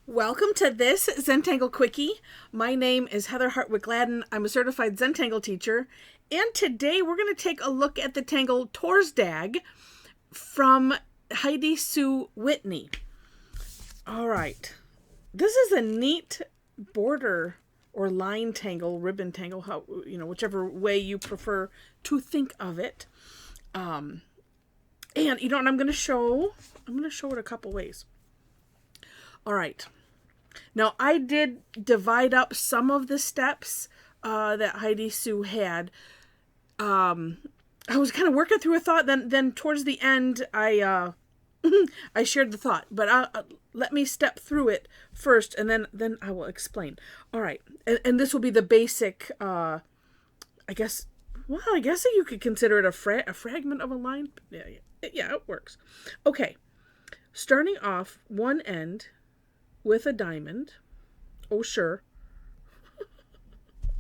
Welcome to this Zentangle Quickie. My name is Heather Hartwick Gladden. I'm a certified Zentangle teacher. And today we're going to take a look at the tangle Torsdag from Heidi Sue Whitney. All right. This is a neat border or line tangle, ribbon tangle, whichever way you prefer to think of it. And you know what I'm going to show? I'm going to show it a couple ways. All right. Now, I did divide up some of the steps that Heidi Sue had. I was kind of working through a thought. Then towards the end, I shared the thought. But let me step through it first, and then I will explain. All right. And this will be the basic, I guess you could consider it a fragment of a line. Yeah, it works. Okay. Starting off one end with a diamond. Oh, sure.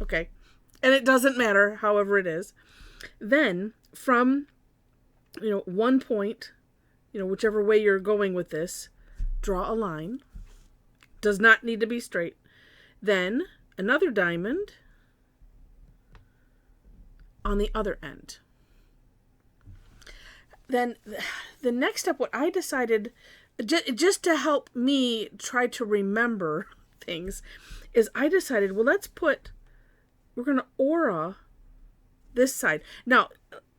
Okay. And it doesn't matter, however it is. Then from, one point, whichever way you're going with this, draw a line. Does not need to be straight. Then another diamond on the other end. Then the next step, what I decided, just to help me try to remember things, is I decided, well, we're going to aura this side. Now,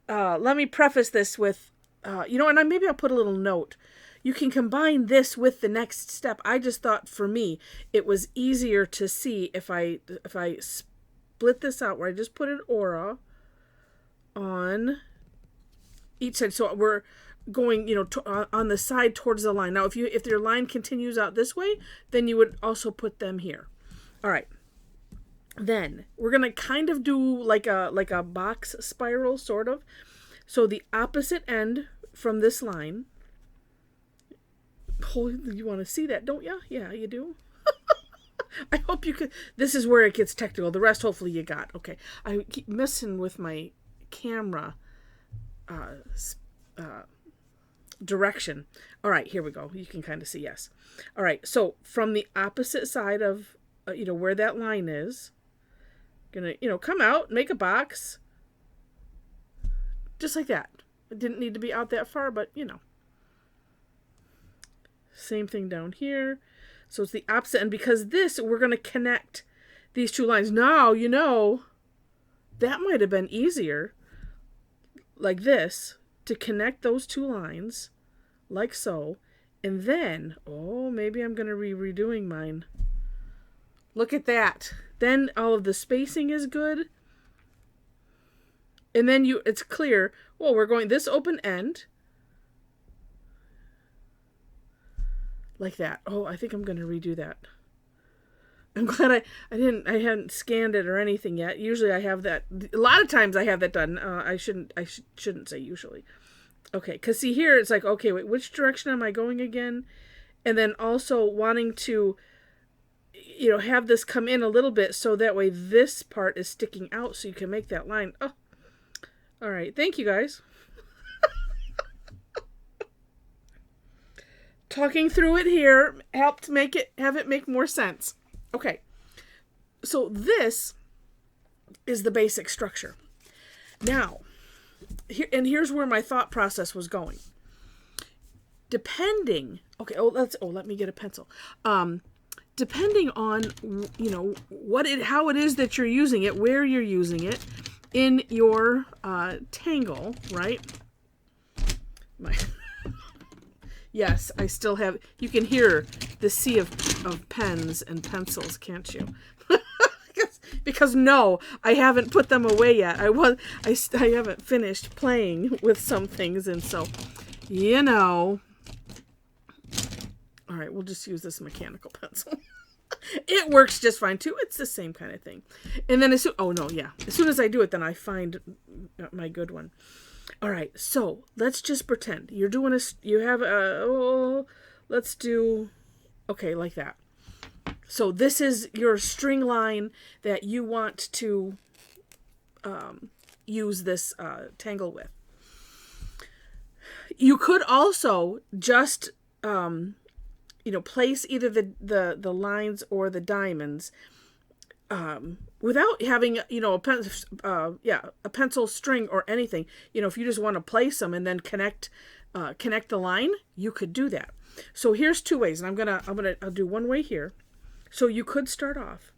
let me preface this with, and maybe I'll put a little note. You can combine this with the next step. I just thought for me, it was easier to see if I split this out where I just put an aura on each side. So we're going, on the side towards the line. Now, if your line continues out this way, then you would also put them here. All right. Then we're going to kind of do like a box spiral, sort of. So the opposite end from this line. Oh, you want to see that, don't you? Yeah, you do. I hope you could. This is where it gets technical. The rest, hopefully, you got. Okay. I keep messing with my camera direction. All right, here we go. You can kind of see, yes. All right, so from the opposite side of, where that line is, gonna, come out, make a box, just like that. It didn't need to be out that far, but, Same thing down here. So it's the opposite, and because we're going to connect these two lines. Now, that might have been easier, like this, to connect those two lines, like so, and then, maybe I'm going to be redoing mine. Look at that. Then all of the spacing is good. And then it's clear, well, we're going this open end, like that. Oh, I think I'm going to redo that. I'm glad I hadn't scanned it or anything yet. Usually I have that. A lot of times I have that done. I shouldn't say usually. Okay, because see here, it's like, okay, wait, which direction am I going again? And then also wanting to, have this come in a little bit so that way this part is sticking out so you can make that line. Oh, all right. Thank you, guys. Talking through it here helped have it make more sense. Okay, so this is the basic structure. Now, here's where my thought process was going. Depending, let me get a pencil. Depending on, how it is that you're using it, where you're using it in your tangle, right? Yes, I still have. You can hear the sea of pens and pencils, can't you? because no, I haven't put them away yet. I haven't finished playing with some things, and so, All right, we'll just use this mechanical pencil. It works just fine too. It's the same kind of thing. And then as soon as I do it, then I find my good one. All right, so let's just pretend you're doing let's do, like that. So this is your string line that you want to use this tangle with. You could also just place either the lines or the diamonds without having, a pencil string or anything. If you just want to place them and then connect the line, you could do that. So here's two ways, and I'll do one way here. So you could start off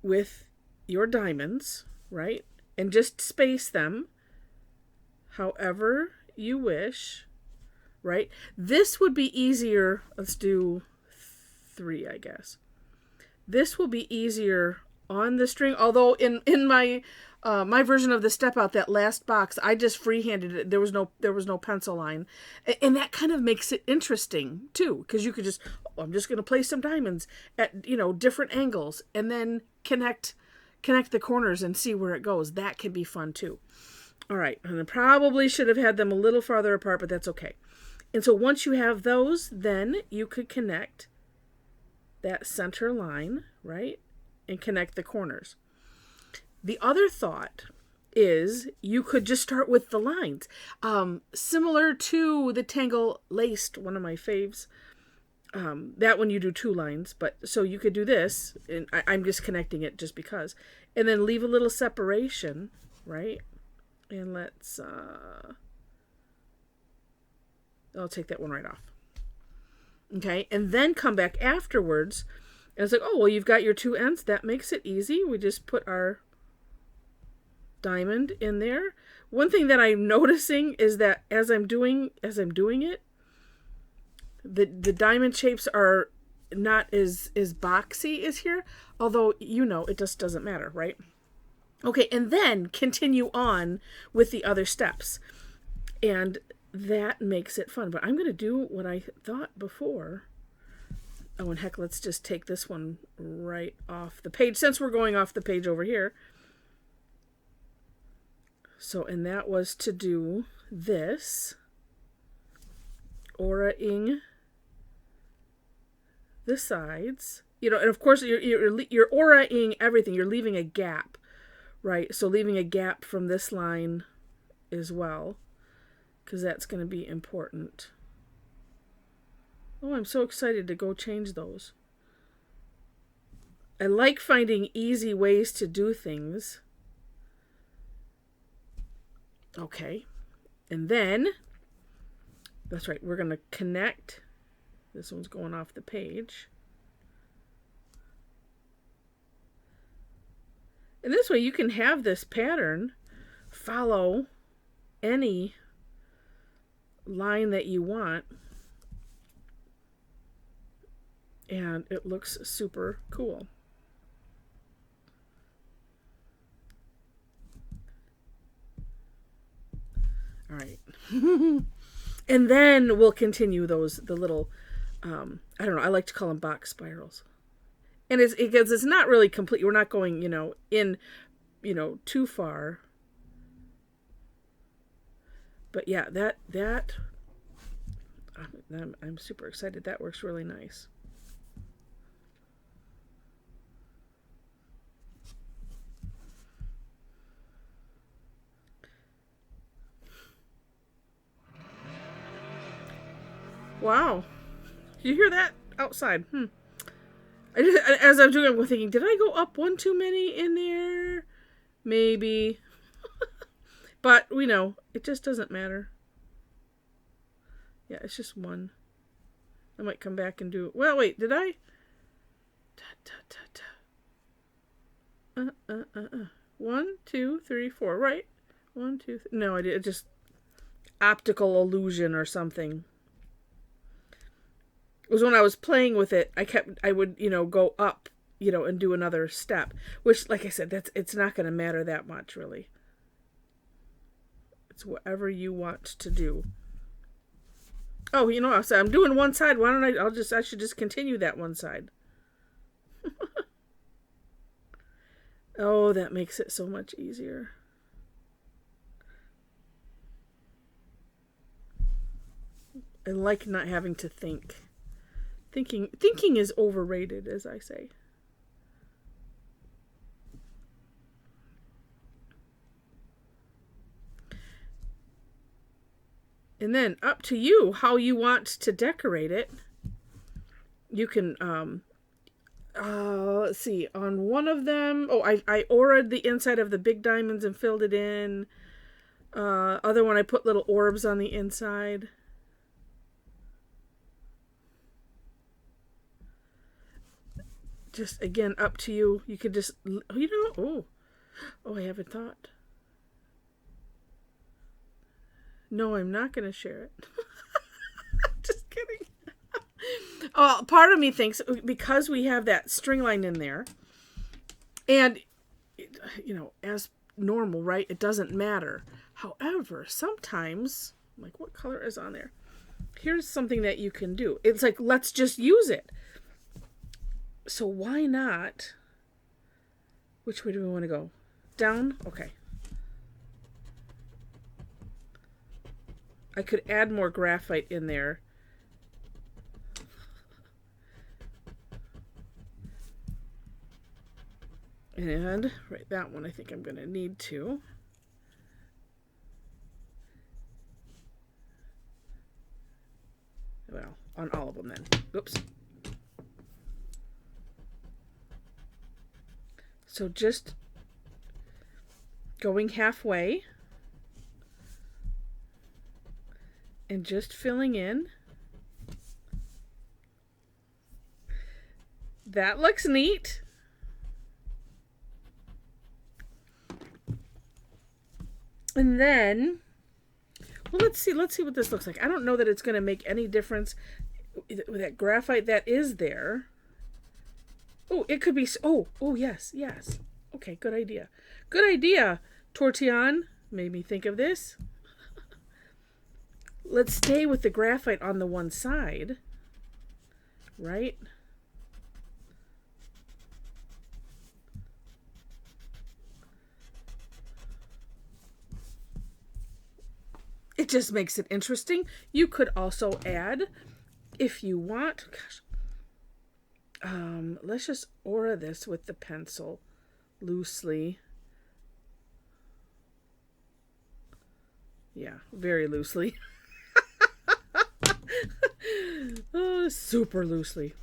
with your diamonds, right? And just space them however you wish, right? This would be easier. Let's do 3, I guess. This will be easier on the string, although in my my version of the step out, that last box, I just freehanded it. There was no pencil line, and that kind of makes it interesting too, because you could just, I'm just going to place some diamonds at different angles, and then connect the corners and see where it goes. That can be fun too. All right, and I probably should have had them a little farther apart, but that's okay. And so once you have those, then you could connect that center line, right, and connect the corners. The other thought is you could just start with the lines. Similar to the Tangle Laced, one of my faves. That one you do 2 lines, but so you could do this, and I'm just connecting it just because. And then leave a little separation, right? And let's, I'll take that one right off. Okay, and then come back afterwards, and it's like, oh, well, you've got your 2 ends. That makes it easy. We just put our diamond in there. One thing that I'm noticing is that as I'm doing it, the diamond shapes are not as boxy as here, although it just doesn't matter, right? Okay, and then continue on with the other steps, and that makes it fun. But I'm going to do what I thought before. Oh, and heck, let's just take this one right off the page, since we're going off the page over here. So, and that was to do this, aura-ing the sides, and of course you're aura-ing everything. You're leaving a gap, right? So leaving a gap from this line as well, because that's going to be important. Oh, I'm so excited to go change those. I like finding easy ways to do things. Okay, and then, that's right, we're going to connect. This one's going off the page. And this way you can have this pattern follow any line that you want. And it looks super cool. All right. And then we'll continue the little, I don't know, I like to call them box spirals. And because it's not really complete. We're not going, in, too far. But yeah, I'm super excited. That works really nice. Wow. Did you hear that outside? As I'm doing it, I'm thinking, did I go up one too many in there? Maybe. But we know it just doesn't matter. Yeah, it's just one. I might come back and do. Well, wait, did I? 1, 2, 3, 4. Right? 1, 2, 3. No, I did. It just optical illusion or something. It was when I was playing with it, I would, go up, and do another step, which, like I said, it's not going to matter that much, really. It's whatever you want to do. Oh, I said, I'm doing one side. Why don't I should just continue that one side. Oh, that makes it so much easier. I like not having to think. Thinking is overrated, as I say. And then up to you how you want to decorate it. You can, let's see, on one of them, I auraed the inside of the big diamonds and filled it in. Other one, I put little orbs on the inside. Just, again, up to you. You could just, I haven't thought. No, I'm not going to share it. Just kidding. Part of me thinks, because we have that string line in there, and, as normal, right, it doesn't matter. However, sometimes, like, what color is on there? Here's something that you can do. It's like, let's just use it. So why not? Which way do we want to go? Down? Okay. I could add more graphite in there. And right, that one I think I'm going to need to. Well, on all of them then. Oops. So just going halfway and just filling in. That looks neat. And then, well, let's see what this looks like. I don't know that it's going to make any difference with that graphite that is there. Oh, it could be, yes. Okay, good idea. Good idea, Tortillion. Made me think of this. Let's stay with the graphite on the one side, right? It just makes it interesting. You could also add, if you want, let's just aura this with the pencil loosely. Yeah, very loosely. Super loosely.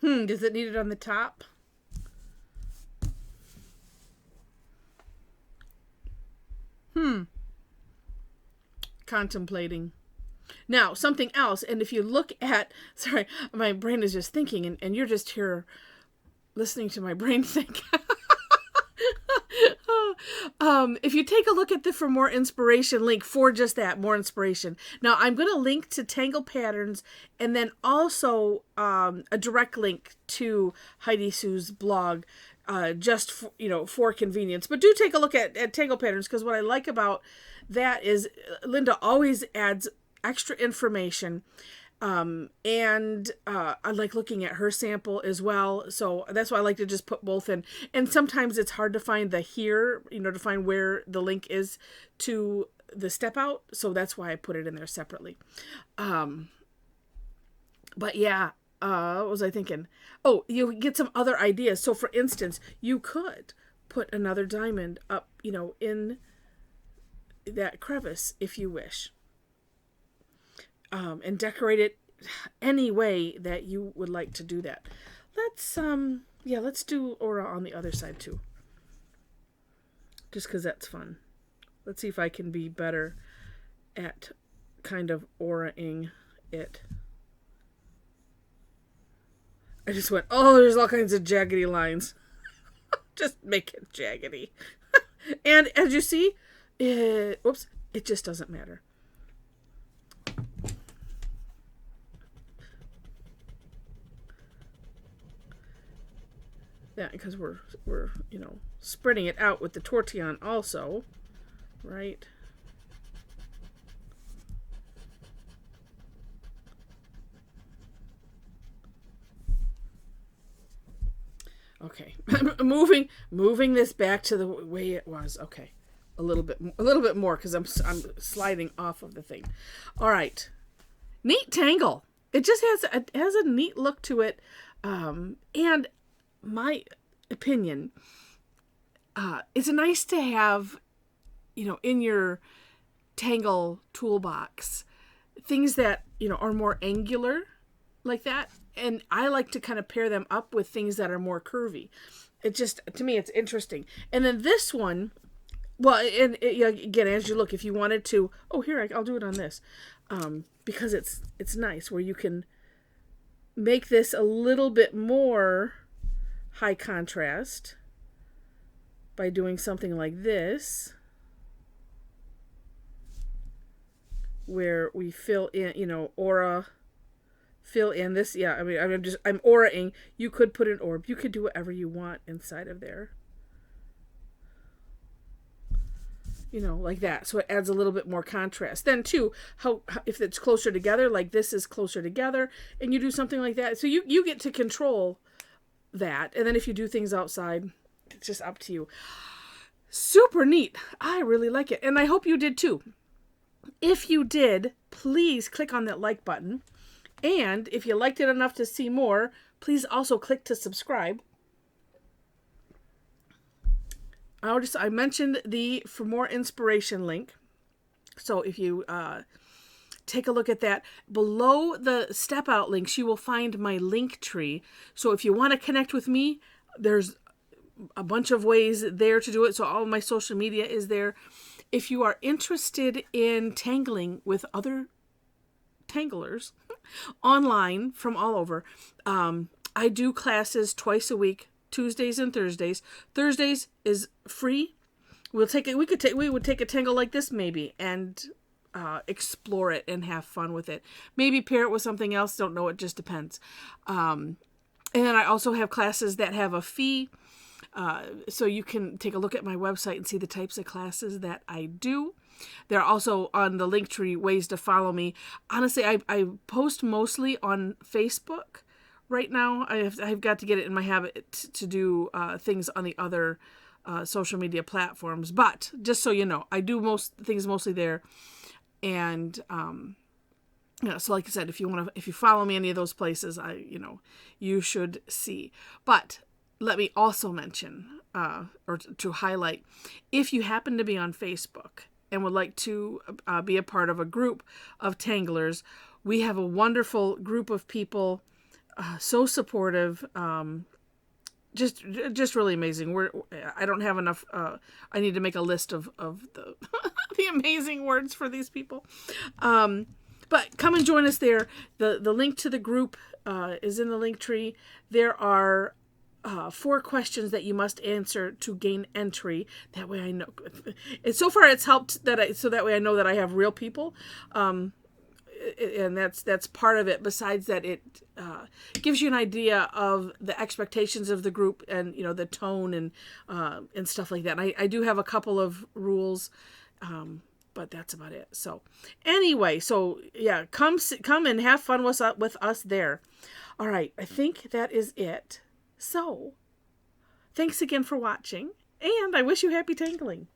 Does it need it on the top? Contemplating. Now, something else, and if you look at, sorry, my brain is just thinking, and you're just here listening to my brain think. If you take a look at the For More Inspiration link for just that, more inspiration. Now, I'm going to link to Tangle Patterns and then also a direct link to Heidi Sue's blog just for convenience. But do take a look at Tangle Patterns, because what I like about that is Linda always adds extra information. And I like looking at her sample as well. So that's why I like to just put both in. And sometimes it's hard to find the here, to find where the link is to the step out. So that's why I put it in there separately. But yeah, what was I thinking? Oh, you get some other ideas. So for instance, you could put another diamond up, in that crevice if you wish. And decorate it any way that you would like to do that. Let's do aura on the other side too. Just because that's fun. Let's see if I can be better at kind of aura-ing it. I just went, there's all kinds of jaggedy lines. Just make it jaggedy. And as you see, it just doesn't matter. Yeah, because we're spreading it out with the Tortillion also, right? Okay, moving this back to the way it was. Okay, a little bit more because I'm sliding off of the thing. All right, neat tangle. It just has a neat look to it. And my opinion, it's nice to have, in your tangle toolbox, things that, are more angular like that. And I like to kind of pair them up with things that are more curvy. It just, to me, it's interesting. And then this one, well, and again, as you look, if you wanted to, here, I'll do it on this. Because it's nice where you can make this a little bit more high contrast by doing something like this, where we fill in, aura, fill in this. Yeah, I mean, I'm auraing. You could put an orb. You could do whatever you want inside of there. Like that. So it adds a little bit more contrast. Then too, how if it's closer together, like this is closer together, and you do something like that. So you get to control that. And then if you do things outside, it's just up to you. Super neat. I really like it. And I hope you did too. If you did, please click on that like button. And if you liked it enough to see more, please also click to subscribe. I mentioned the For More Inspiration link. So if you take a look at that, below the step out links, you will find my link tree. So if you want to connect with me, there's a bunch of ways there to do it. So all of my social media is there. If you are interested in tangling with other tanglers online from all over, I do classes twice a week, Tuesdays and Thursdays. Thursdays is free. We would take a tangle like this maybe and explore it and have fun with it. Maybe pair it with something else. Don't know. It just depends. And then I also have classes that have a fee. So you can take a look at my website and see the types of classes that I do. There are also on the Linktree ways to follow me. Honestly, I post mostly on Facebook right now. I've got to get it in my habit to do things on the other social media platforms. But just so you know, I do most things mostly there. And so like I said, if you follow me any of those places, you should see. But let me also mention or to highlight, if you happen to be on Facebook and would like to be a part of a group of tanglers, we have a wonderful group of people, so supportive, just really amazing. I don't have enough. I need to make a list of the the amazing words for these people. But come and join us there. The link to the group is in the link tree. There are 4 questions that you must answer to gain entry. That way I know. And so far it's helped so that way I know that I have real people. And that's part of it. Besides that, it gives you an idea of the expectations of the group and the tone and stuff like that. And I do have a couple of rules, but that's about it. So anyway, yeah, come and have fun with us there. All right, I think that is it. So thanks again for watching, and I wish you happy tangling.